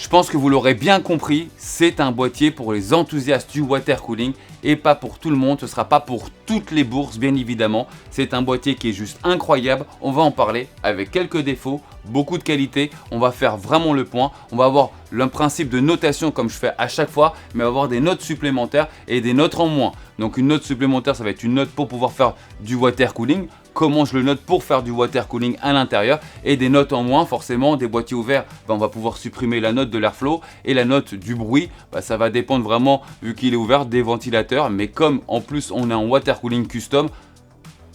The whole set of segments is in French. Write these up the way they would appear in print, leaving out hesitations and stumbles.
Je pense que vous l'aurez bien compris, c'est un boîtier pour les enthousiastes du water cooling et pas pour tout le monde, ce ne sera pas pour toutes les bourses bien évidemment. C'est un boîtier qui est juste incroyable, on va en parler avec quelques défauts, beaucoup de qualités, on va faire vraiment le point. On va avoir le principe de notation comme je fais à chaque fois, mais on va avoir des notes supplémentaires et des notes en moins. Donc une note supplémentaire, ça va être une note pour pouvoir faire du water cooling. Comment je le note pour faire du water cooling à l'intérieur, et des notes en moins, forcément des boîtiers ouverts, on va pouvoir supprimer la note de l'airflow et la note du bruit, ça va dépendre vraiment, vu qu'il est ouvert, des ventilateurs. Mais comme en plus on est en water cooling custom,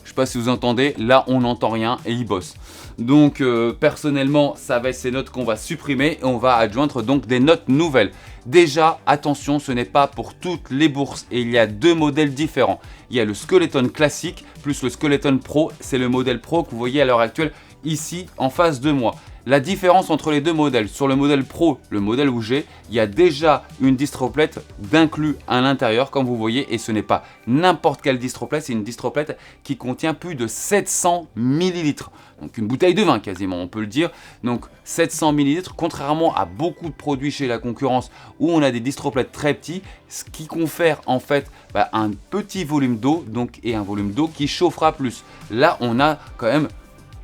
je sais pas si vous entendez, là on n'entend rien et il bosse. Donc personnellement, ça va être ces notes qu'on va supprimer et on va adjoindre donc des notes nouvelles. Déjà, attention, ce n'est pas pour toutes les bourses et il y a deux modèles différents. Il y a le Skeleton classique plus le Skeleton Pro, c'est le modèle Pro que vous voyez à l'heure actuelle ici en face de moi. La différence entre les deux modèles, sur le modèle Pro, le modèle où j'ai, il y a déjà une distroplate d'inclus à l'intérieur comme vous voyez, et ce n'est pas n'importe quelle distroplate, c'est une distroplate qui contient plus de 700 ml. Donc une bouteille de vin quasiment, on peut le dire. Donc 700 ml, contrairement à beaucoup de produits chez la concurrence où on a des distroplates très petits, ce qui confère en fait un petit volume d'eau, et un volume d'eau qui chauffera plus. Là on a quand même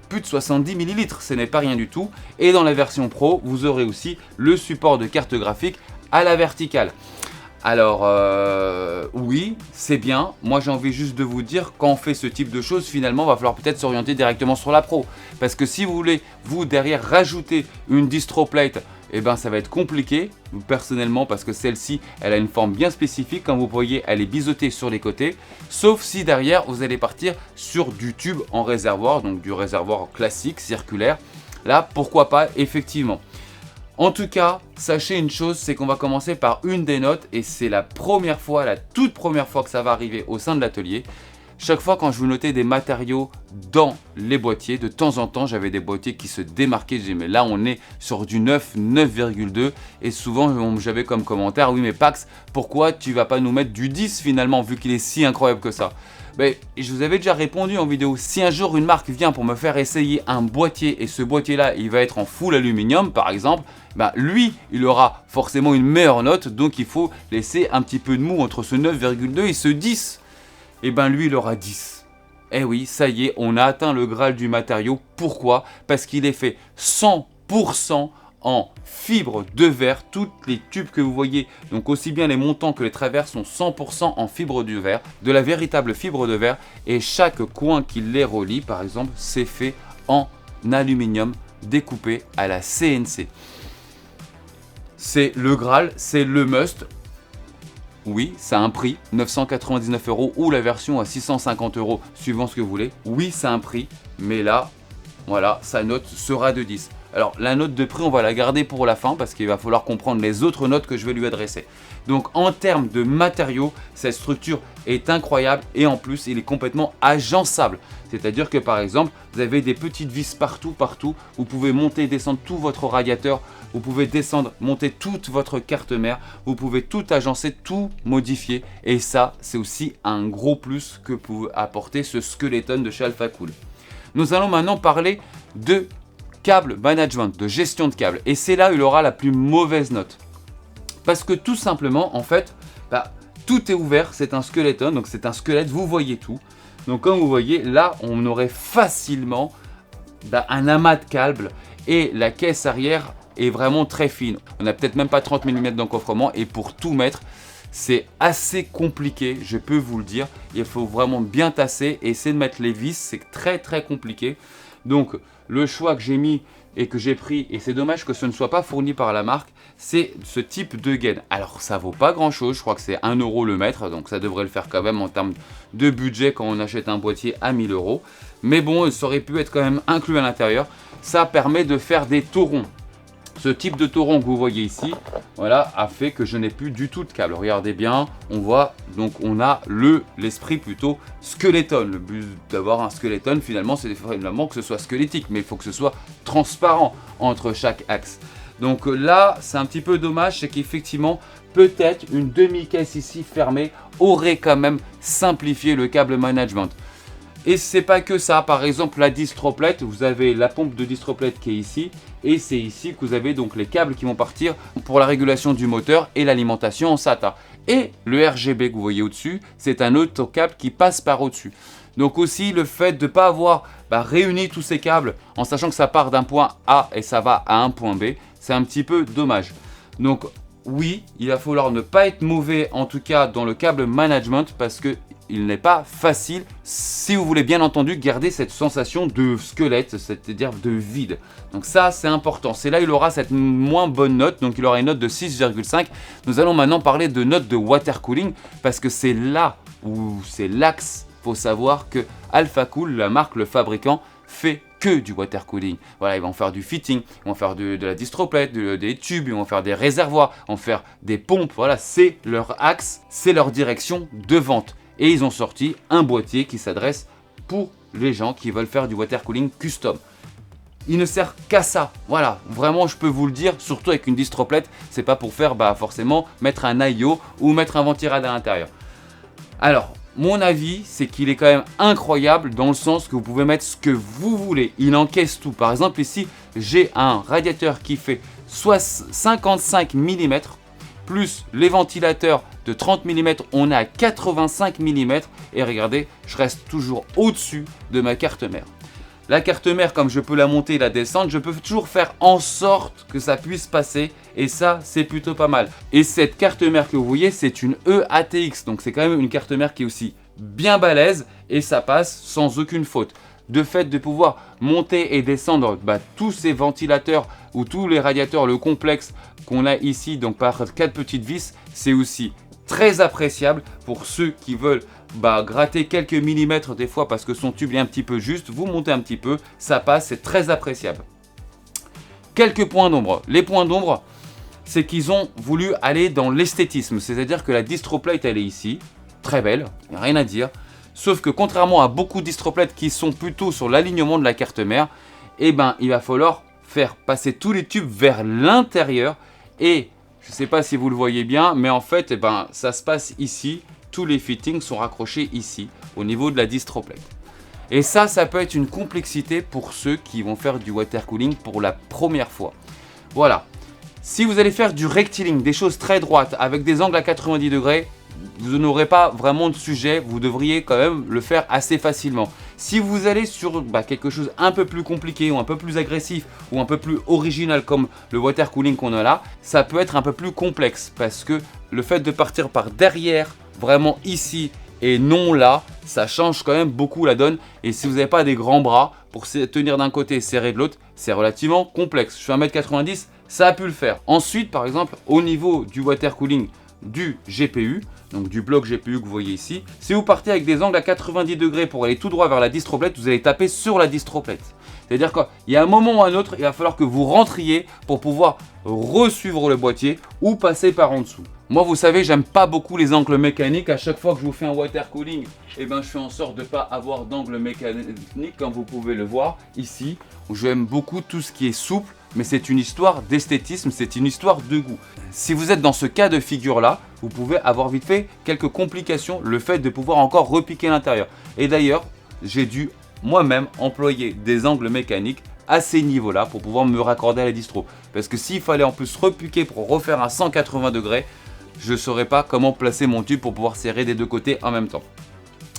plus de 70 ml, ce n'est pas rien du tout. Et dans la version Pro, vous aurez aussi le support de carte graphique à la verticale. Alors oui, c'est bien. Moi j'ai envie juste de vous dire, quand on fait ce type de choses, finalement, il va falloir peut-être s'orienter directement sur la Pro. Parce que si vous voulez, vous derrière, rajouter une distroplate, ça va être compliqué, personnellement, parce que celle-ci, elle a une forme bien spécifique. Comme vous voyez, elle est biseautée sur les côtés. Sauf si derrière, vous allez partir sur du tube en réservoir, donc du réservoir classique, circulaire. Là, pourquoi pas, effectivement. En tout cas, sachez une chose, c'est qu'on va commencer par une des notes, et c'est la première fois, la toute première fois que ça va arriver au sein de l'atelier. Chaque fois quand je vous notais des matériaux dans les boîtiers, de temps en temps j'avais des boîtiers qui se démarquaient. Je disais mais là on est sur du 9, 9,2, et souvent j'avais comme commentaire, oui mais Pax, pourquoi tu vas pas nous mettre du 10 finalement vu qu'il est si incroyable que ça? Je vous avais déjà répondu en vidéo, si un jour une marque vient pour me faire essayer un boîtier et ce boîtier là il va être en full aluminium par exemple, lui il aura forcément une meilleure note, donc il faut laisser un petit peu de mou entre ce 9,2 et ce 10. Lui il aura 10. Eh oui, ça y est, on a atteint le graal du matériau. Pourquoi? Parce qu'il est fait 100% en fibre de verre. Toutes les tubes que vous voyez, donc aussi bien les montants que les travers, sont 100% en fibre de verre, de la véritable fibre de verre, et chaque coin qui les relie, par exemple, c'est fait en aluminium découpé à la CNC. C'est le graal, c'est le must. Oui, ça a un prix, 999 € ou la version à 650 € suivant ce que vous voulez. Oui, ça a un prix, mais là, voilà, sa note sera de 10. Alors, la note de prix, on va la garder pour la fin parce qu'il va falloir comprendre les autres notes que je vais lui adresser. Donc, en termes de matériaux, cette structure est incroyable et en plus, il est complètement agençable. C'est-à-dire que par exemple, vous avez des petites vis partout. Vous pouvez monter et descendre tout votre radiateur. Vous pouvez descendre, monter toute votre carte mère. Vous pouvez tout agencer, tout modifier. Et ça, c'est aussi un gros plus que peut apporter ce Skeleton de chez AlphaCool. Nous allons maintenant parler de câble management, de gestion de câble. Et c'est là où il aura la plus mauvaise note. Parce que tout simplement, en fait, tout est ouvert. C'est un Skeleton, donc c'est un squelette, vous voyez tout. Donc comme vous voyez, là, on aurait facilement un amas de câbles et la caisse arrière est vraiment très fine. On n'a peut-être même pas 30 mm d'encofrement et pour tout mettre, c'est assez compliqué, je peux vous le dire. Il faut vraiment bien tasser et essayer de mettre les vis, c'est très compliqué. Donc le choix que j'ai mis et que j'ai pris, et c'est dommage que ce ne soit pas fourni par la marque, c'est ce type de gaine. Alors ça vaut pas grand chose, je crois que c'est 1 € le mètre, donc ça devrait le faire quand même en termes de budget quand on achète un boîtier à 1000 €. Mais bon, ça aurait pu être quand même inclus à l'intérieur. Ça permet de faire des taurons. Ce type de tauron que vous voyez ici, voilà, a fait que je n'ai plus du tout de câble. Regardez bien, on voit, donc on a l'esprit plutôt skeleton. Le but d'avoir un skeleton, finalement, c'est finalement que ce soit squelettique, mais il faut que ce soit transparent entre chaque axe. Donc là, c'est un petit peu dommage, c'est qu'effectivement, peut-être une demi-caisse ici fermée aurait quand même simplifié le câble management. Et c'est pas que ça, par exemple la distroplate, vous avez la pompe de distroplate qui est ici, et c'est ici que vous avez donc les câbles qui vont partir pour la régulation du moteur et l'alimentation en SATA. Et le RGB que vous voyez au-dessus, c'est un autre câble qui passe par au-dessus. Donc aussi le fait de ne pas avoir réuni tous ces câbles en sachant que ça part d'un point A et ça va à un point B, c'est un petit peu dommage. Donc oui, il va falloir ne pas être mauvais en tout cas dans le câble management parce que il n'est pas facile si vous voulez bien entendu garder cette sensation de squelette, c'est-à-dire de vide. Donc ça c'est important, c'est là il aura cette moins bonne note, donc il aura une note de 6,5. Nous allons maintenant parler de note de water cooling parce que c'est là où c'est l'axe. Il faut savoir que AlphaCool, la marque, le fabricant, fait que du water cooling. Voilà, ils vont faire du fitting, ils vont faire de la distroplate, des tubes, ils vont faire des réservoirs, ils vont faire des pompes. Voilà, c'est leur axe, c'est leur direction de vente. Et ils ont sorti un boîtier qui s'adresse pour les gens qui veulent faire du water cooling custom. Il ne sert qu'à ça, voilà, vraiment je peux vous le dire, surtout avec une distroplate, c'est pas pour faire forcément mettre un IO ou mettre un ventirad à l'intérieur. Alors, mon avis, c'est qu'il est quand même incroyable dans le sens que vous pouvez mettre ce que vous voulez. Il encaisse tout. Par exemple, ici, j'ai un radiateur qui fait 55 mm plus les ventilateurs de 30 mm. On est à 85 mm. Et regardez, je reste toujours au-dessus de ma carte mère. La carte mère, comme je peux la monter et la descendre, je peux toujours faire en sorte que ça puisse passer. Et ça, c'est plutôt pas mal. Et cette carte mère que vous voyez, c'est une EATX. Donc c'est quand même une carte mère qui est aussi bien balèze. Et ça passe sans aucune faute. De fait de pouvoir monter et descendre tous ces ventilateurs ou tous les radiateurs, le complexe qu'on a ici, donc par 4 petites vis, c'est aussi très appréciable pour ceux qui veulent gratter quelques millimètres des fois parce que son tube est un petit peu juste. Vous montez un petit peu, ça passe, c'est très appréciable. Quelques points d'ombre. Les points d'ombre, c'est qu'ils ont voulu aller dans l'esthétisme, c'est-à-dire que la distroplate elle est ici, très belle, il n'y a rien à dire. Sauf que contrairement à beaucoup de distroplates qui sont plutôt sur l'alignement de la carte mère, il va falloir faire passer tous les tubes vers l'intérieur. Et je ne sais pas si vous le voyez bien, mais en fait, ça se passe ici. Tous les fittings sont raccrochés ici, au niveau de la distroplate. Et ça peut être une complexité pour ceux qui vont faire du water cooling pour la première fois. Voilà. Si vous allez faire du rectiligne, des choses très droites, avec des angles à 90 degrés, vous n'aurez pas vraiment de sujet, vous devriez quand même le faire assez facilement. Si vous allez sur quelque chose un peu plus compliqué ou un peu plus agressif ou un peu plus original comme le water cooling qu'on a là, ça peut être un peu plus complexe parce que le fait de partir par derrière, vraiment ici et non là, ça change quand même beaucoup la donne. Et si vous n'avez pas des grands bras pour tenir d'un côté et serrer de l'autre, c'est relativement complexe. Je suis 1,90 m, ça a pu le faire. Ensuite, par exemple, au niveau du water cooling du GPU, donc du bloc GPU que vous voyez ici, si vous partez avec des angles à 90 degrés pour aller tout droit vers la distroplate, vous allez taper sur la distroplate. C'est-à-dire qu'il y a un moment ou un autre, il va falloir que vous rentriez pour pouvoir re-suivre le boîtier ou passer par en dessous. Moi, vous savez, j'aime pas beaucoup les angles mécaniques. À chaque fois que je vous fais un water cooling, je fais en sorte de ne pas avoir d'angle mécanique, comme vous pouvez le voir ici. J'aime beaucoup tout ce qui est souple, mais c'est une histoire d'esthétisme, c'est une histoire de goût. Si vous êtes dans ce cas de figure-là, vous pouvez avoir vite fait quelques complications, le fait de pouvoir encore repiquer l'intérieur. Et d'ailleurs, j'ai dû moi-même employer des angles mécaniques à ces niveaux-là pour pouvoir me raccorder à la distro. Parce que s'il fallait en plus repiquer pour refaire un 180 degrés, je ne saurais pas comment placer mon tube pour pouvoir serrer des deux côtés en même temps.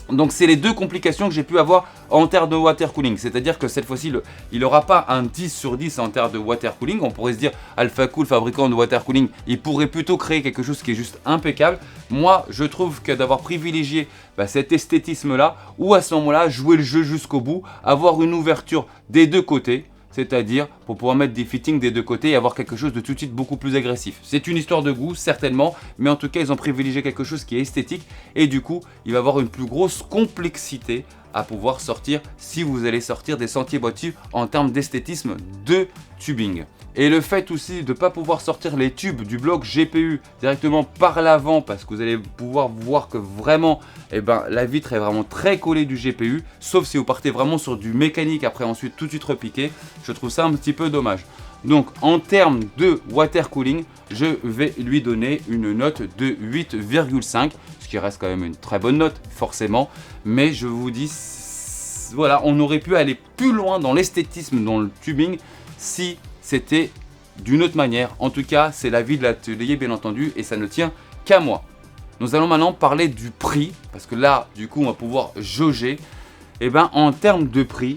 Donc c'est les deux complications que j'ai pu avoir en termes de water cooling. C'est-à-dire que cette fois-ci, il n'aura pas un 10 sur 10 en termes de water cooling. On pourrait se dire, AlphaCool, fabricant de water cooling, il pourrait plutôt créer quelque chose qui est juste impeccable. Moi, je trouve que d'avoir privilégié cet esthétisme-là, ou à ce moment-là, jouer le jeu jusqu'au bout, avoir une ouverture des deux côtés, c'est-à-dire pour pouvoir mettre des fittings des deux côtés et avoir quelque chose de tout de suite beaucoup plus agressif. C'est une histoire de goût, certainement, mais en tout cas, ils ont privilégié quelque chose qui est esthétique et du coup, il va avoir une plus grosse complexité à pouvoir sortir si vous allez sortir des sentiers battus en termes d'esthétisme de tubing. Et le fait aussi de ne pas pouvoir sortir les tubes du bloc GPU directement par l'avant parce que vous allez pouvoir voir que vraiment la vitre est vraiment très collée du GPU, sauf si vous partez vraiment sur du mécanique après ensuite tout de suite repiquer, je trouve ça un petit peu dommage. Donc en termes de water cooling, je vais lui donner une note de 8,5, ce qui reste quand même une très bonne note forcément, mais je vous dis voilà, on aurait pu aller plus loin dans l'esthétisme, dans le tubing, si c'était d'une autre manière. En tout cas, c'est l'avis de l'atelier, bien entendu, et ça ne tient qu'à moi. Nous allons maintenant parler du prix, parce que là, du coup, on va pouvoir jauger. Et bien, en termes de prix,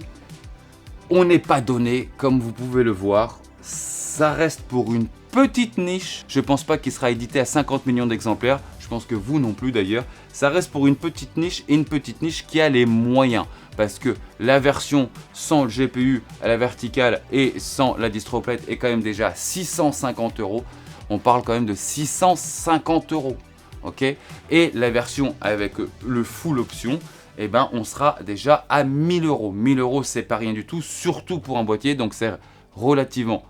on n'est pas donné, comme vous pouvez le voir. Ça reste pour une petite niche. Je ne pense pas qu'il sera édité à 50 millions d'exemplaires. Je pense que vous non plus d'ailleurs. Ça reste pour une petite niche, et une petite niche qui a les moyens. Parce que la version sans le GPU à la verticale et sans la distroplate est quand même déjà à 650 €. On parle quand même de 650 €. Ok, et la version avec le full option, eh ben, on sera déjà à 1000 €. 1000 €, c'est pas rien du tout, surtout pour un boîtier. Donc c'est relativement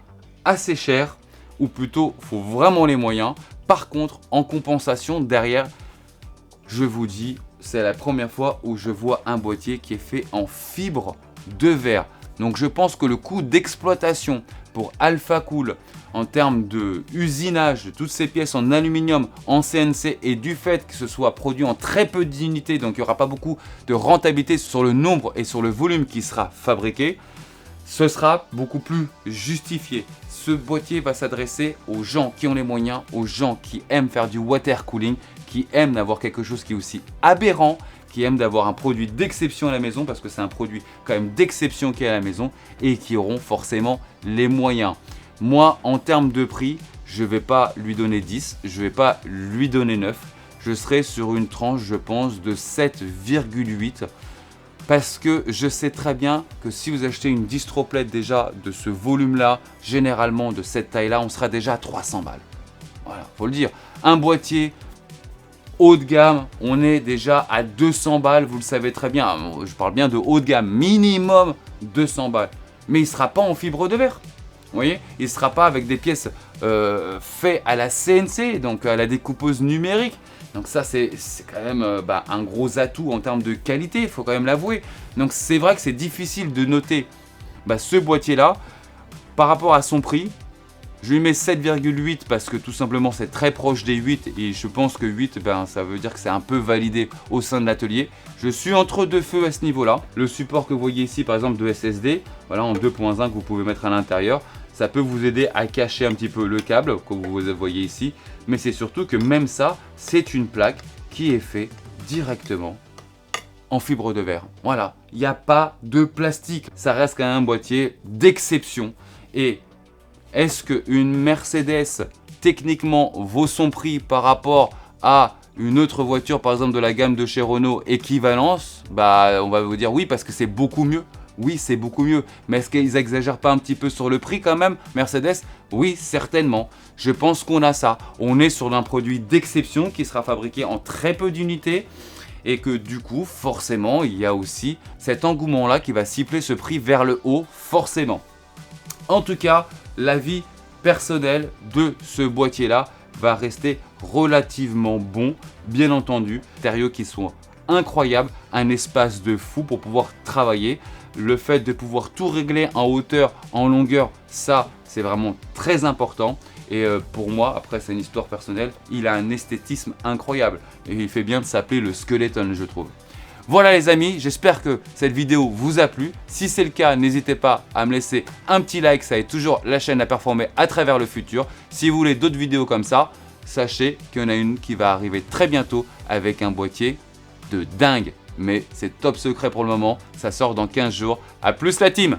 assez cher, ou plutôt, il faut vraiment les moyens. Par contre, en compensation, derrière, je vous dis, c'est la première fois où je vois un boîtier qui est fait en fibre de verre. Donc je pense que le coût d'exploitation pour AlphaCool en termes de usinage de toutes ces pièces en aluminium, en CNC, et du fait que ce soit produit en très peu d'unités, donc il n'y aura pas beaucoup de rentabilité sur le nombre et sur le volume qui sera fabriqué, ce sera beaucoup plus justifié. Ce boîtier va s'adresser aux gens qui ont les moyens, aux gens qui aiment faire du water cooling, qui aiment avoir quelque chose qui est aussi aberrant, qui aiment d'avoir un produit d'exception à la maison, parce que c'est un produit quand même d'exception qui est à la maison, et qui auront forcément les moyens. Moi, en termes de prix, je ne vais pas lui donner 10, je ne vais pas lui donner 9. Je serai sur une tranche, je pense, de 7,8. Parce que je sais très bien que si vous achetez une distroplate déjà de ce volume-là, généralement de cette taille-là, on sera déjà à 300 balles. Voilà, faut le dire. Un boîtier haut de gamme, on est déjà à 200 balles, vous le savez très bien. Je parle bien de haut de gamme, minimum 200 balles. Mais il ne sera pas en fibre de verre. Vous voyez, il ne sera pas avec des pièces faites à la CNC, donc à la découpeuse numérique. Donc ça, c'est quand même un gros atout en termes de qualité, il faut quand même l'avouer. Donc c'est vrai que c'est difficile de noter ce boîtier-là par rapport à son prix. Je lui mets 7,8 parce que tout simplement c'est très proche des 8, et je pense que 8, ça veut dire que c'est un peu validé au sein de l'atelier. Je suis entre deux feux à ce niveau-là. Le support que vous voyez ici, par exemple, de SSD, voilà, en 2.1 que vous pouvez mettre à l'intérieur, ça peut vous aider à cacher un petit peu le câble, comme vous voyez ici. Mais c'est surtout que même ça, c'est une plaque qui est faite directement en fibre de verre. Voilà, il n'y a pas de plastique. Ça reste quand même un boîtier d'exception. Et est-ce qu'une Mercedes, techniquement, vaut son prix par rapport à une autre voiture, par exemple de la gamme de chez Renault, équivalence? On va vous dire oui, parce que c'est beaucoup mieux. Oui, c'est beaucoup mieux. Mais est-ce qu'ils n'exagèrent pas un petit peu sur le prix quand même, Mercedes? Oui, certainement. Je pense qu'on a ça. On est sur un produit d'exception qui sera fabriqué en très peu d'unités. Et que du coup, forcément, il y a aussi cet engouement-là qui va siffler ce prix vers le haut, forcément. En tout cas, l'avis personnel de ce boîtier-là va rester relativement bon, bien entendu. Matériaux qui sont incroyables, un espace de fou pour pouvoir travailler. Le fait de pouvoir tout régler en hauteur, en longueur, ça, c'est vraiment très important. Et pour moi, après c'est une histoire personnelle, il a un esthétisme incroyable. Et il fait bien de s'appeler le Skeleton, je trouve. Voilà les amis, j'espère que cette vidéo vous a plu. Si c'est le cas, n'hésitez pas à me laisser un petit like, ça aide toujours la chaîne à performer à travers le futur. Si vous voulez d'autres vidéos comme ça, sachez qu'il y en a une qui va arriver très bientôt avec un boîtier de dingue. Mais c'est top secret pour le moment, ça sort dans 15 jours. A plus la team!